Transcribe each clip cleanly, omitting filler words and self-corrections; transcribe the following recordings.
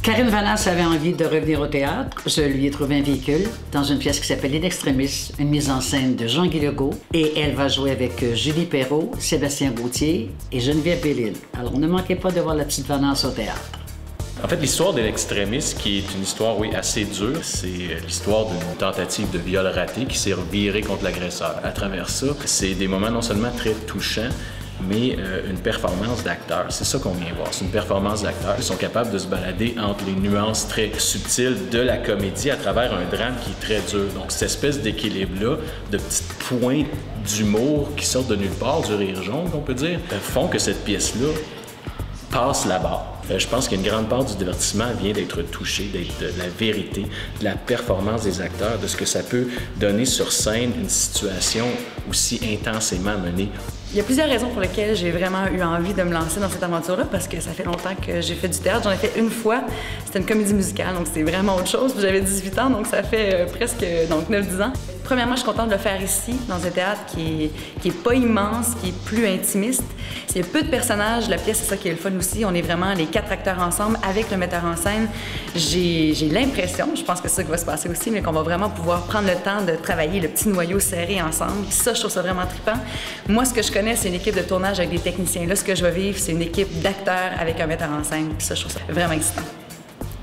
Karine Vanasse avait envie de revenir au théâtre. Je lui ai trouvé un véhicule dans une pièce qui s'appelle In Extremis, une mise en scène de Jean-Guy Legault. Et elle va jouer avec Julie Perrault, Sébastien Gauthier et Geneviève Bellil. Alors, ne manquez pas de voir la petite Vanasse au théâtre. En fait, l'histoire d'In Extremis, qui est une histoire, oui, assez dure, c'est l'histoire d'une tentative de viol raté qui s'est revirée contre l'agresseur. À travers ça, c'est des moments non seulement très touchants, mais une performance d'acteur. C'est ça qu'on vient voir. C'est une performance d'acteur. Ils sont capables de se balader entre les nuances très subtiles de la comédie à travers un drame qui est très dur. Donc, cette espèce d'équilibre-là, de petites pointes d'humour qui sortent de nulle part, du rire jaune, on peut dire, font que cette pièce-là passe la barre. Je pense qu'une grande part du divertissement vient d'être touché, d'être de la vérité, de la performance des acteurs, de ce que ça peut donner sur scène une situation aussi intensément menée. Il y a plusieurs raisons pour lesquelles j'ai vraiment eu envie de me lancer dans cette aventure-là, parce que ça fait longtemps que j'ai fait du théâtre. J'en ai fait une fois. C'était une comédie musicale, donc c'est vraiment autre chose. J'avais 18 ans, donc ça fait presque 9-10 ans. Premièrement, je suis contente de le faire ici, dans un théâtre qui est pas immense, qui est plus intimiste. Il y a peu de personnages. La pièce, c'est ça qui est le fun aussi. On est vraiment les 4 acteurs ensemble avec le metteur en scène. J'ai l'impression, je pense que c'est ça qui va se passer aussi, mais qu'on va vraiment pouvoir prendre le temps de travailler le petit noyau serré ensemble. Ça, je trouve ça vraiment trippant. Moi, ce que je connais, c'est une équipe de tournage avec des techniciens. Là, ce que je vais vivre, c'est une équipe d'acteurs avec un metteur en scène. Puis ça, je trouve ça vraiment excitant.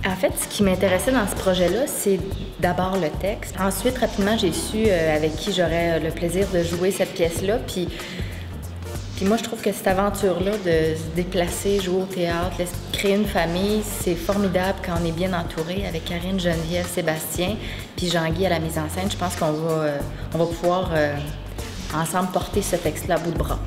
En fait, ce qui m'intéressait dans ce projet-là, c'est d'abord le texte. Ensuite, rapidement, j'ai su avec qui j'aurais le plaisir de jouer cette pièce-là. Puis moi, je trouve que cette aventure-là de se déplacer, jouer au théâtre, créer une famille, c'est formidable quand on est bien entouré avec Karine, Geneviève, Sébastien, puis Jean-Guy à la mise en scène. Je pense qu'on va pouvoir ensemble porter ce texte-là à bout de bras.